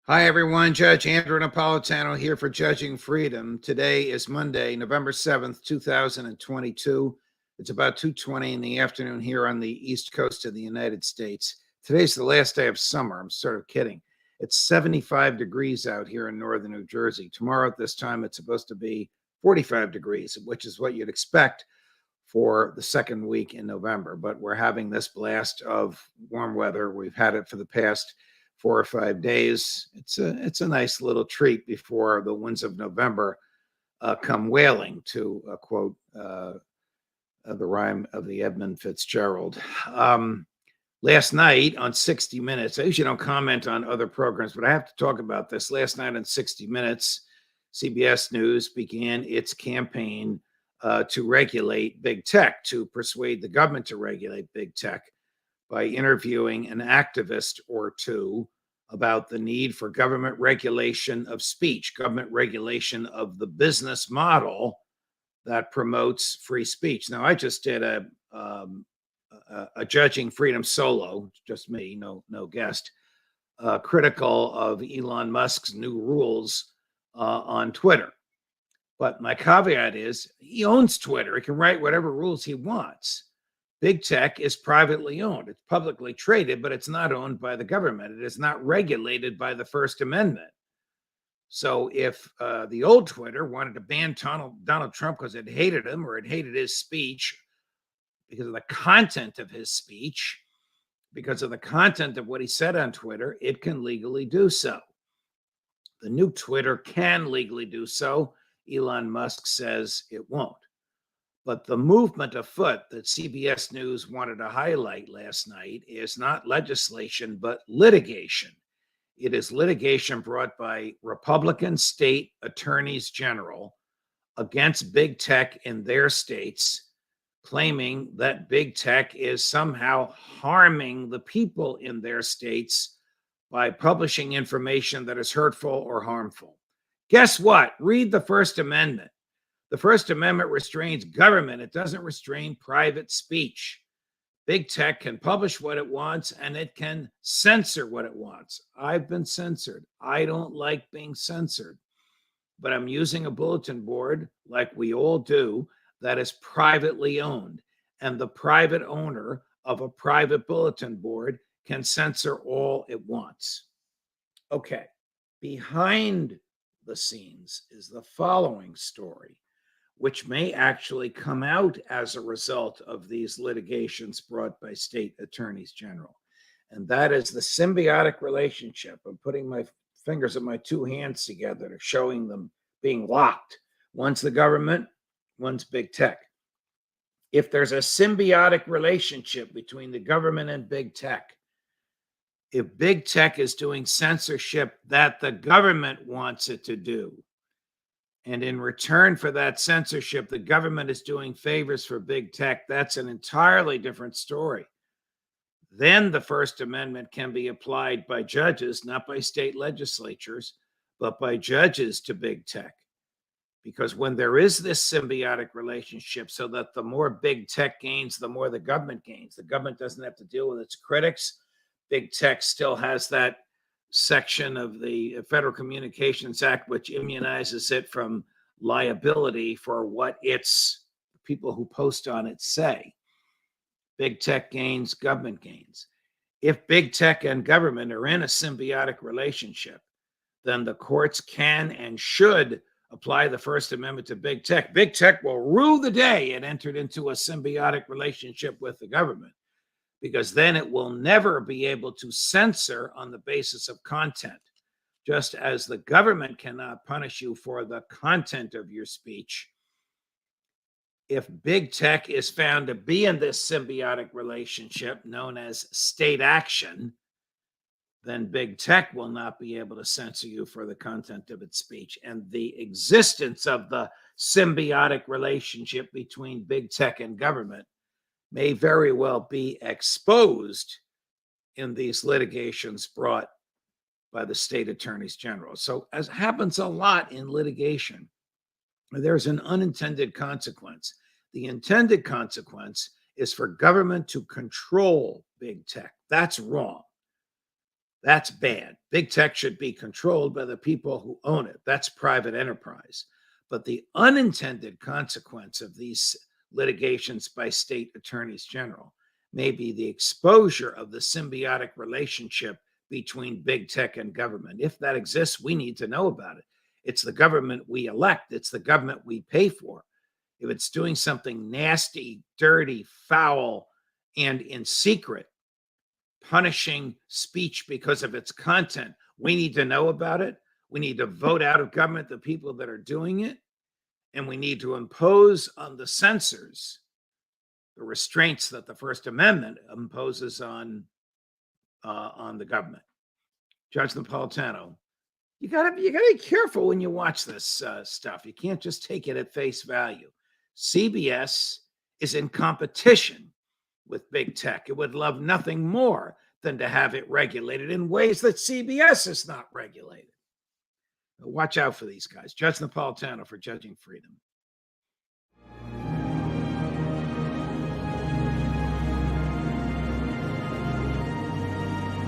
Hi, everyone. Judge Andrew Napolitano here for Judging Freedom. Today is Monday, November 7th, 2022. It's about 2:20 in the afternoon here on the East Coast of the United States. Today's the last day of summer. I'm sort of kidding. It's 75 degrees out here in northern New Jersey. Tomorrow at this time, it's supposed to be 45 degrees, which is what you'd expect for the second week in November. But we're having this blast of warm weather. We've had it for the past 4 or 5 days. It's a nice little treat before the winds of November come wailing, to quote the rhyme of the Edmund Fitzgerald. Last night on 60 Minutes, I usually don't comment on other programs, but I have to talk about this. Last night on 60 Minutes, CBS News began its campaign to regulate big tech, to persuade the government to regulate big tech by interviewing an activist or two about the need for government regulation of speech, government regulation of the business model that promotes free speech. Now, I just did a Judging Freedom solo, just me, no guest, critical of Elon Musk's new rules on Twitter. But my caveat is he owns Twitter. He can write whatever rules he wants. Big tech is privately owned. It's publicly traded, but it's not owned by the government. It is not regulated by the First Amendment. So if the old Twitter wanted to ban Donald Trump because it hated him or it hated his speech because of the content of his speech, because of the content of what he said on Twitter, it can legally do so. The new Twitter can legally do so. Elon Musk says it won't. But the movement afoot that CBS News wanted to highlight last night is not legislation, but litigation. It is litigation brought by Republican state attorneys general against big tech in their states, claiming that big tech is somehow harming the people in their states by publishing information that is hurtful or harmful. Guess what? Read the First Amendment. The First Amendment restrains government. It doesn't restrain private speech. Big tech can publish what it wants and it can censor what it wants. I've been censored. I don't like being censored, but I'm using a bulletin board, like we all do, that is privately owned. And the private owner of a private bulletin board can censor all it wants. Okay, behind the scenes is the following story, which may actually come out as a result of these litigations brought by state attorneys general. And that is the symbiotic relationship. I'm putting my fingers of my two hands together, showing them being locked. One's the government, one's big tech. If there's a symbiotic relationship between the government and big tech, if big tech is doing censorship that the government wants it to do, and in return for that censorship, the government is doing favors for big tech, that's an entirely different story. Then the First Amendment can be applied by judges, not by state legislatures, but by judges to big tech. Because when there is this symbiotic relationship, so that the more big tech gains, the more the government gains. The government doesn't have to deal with its critics. Big tech still has that section of the Federal Communications Act which immunizes it from liability for what its people who post on it say. Big tech gains, government gains. If big tech and government are in a symbiotic relationship, then the courts can and should apply the First Amendment to big tech. Big tech will rue the day it entered into a symbiotic relationship with the government, because then it will never be able to censor on the basis of content. Just as the government cannot punish you for the content of your speech, if big tech is found to be in this symbiotic relationship known as state action, then big tech will not be able to censor you for the content of its speech. And the existence of the symbiotic relationship between big tech and government may very well be exposed in these litigations brought by the state attorneys general. So, as happens a lot in litigation, there's an unintended consequence. The intended consequence is for government to control big tech. That's wrong. That's bad. Big tech should be controlled by the people who own it. That's private enterprise. But the unintended consequence of these litigations by state attorneys general may be the exposure of the symbiotic relationship between big tech and government. If that exists, we need to know about it. It's the government we elect, it's the government we pay for. If it's doing something nasty, dirty, foul, and in secret, punishing speech because of its content, we need to know about it. We need to vote out of government the people that are doing it. And we need to impose on the censors the restraints that the First Amendment imposes on the government. Judge Napolitano, you gotta be careful when you watch this stuff. You can't just take it at face value. CBS is in competition with big tech. It would love nothing more than to have it regulated in ways that CBS is not regulated. Watch out for these guys. Judge Napolitano for Judging Freedom.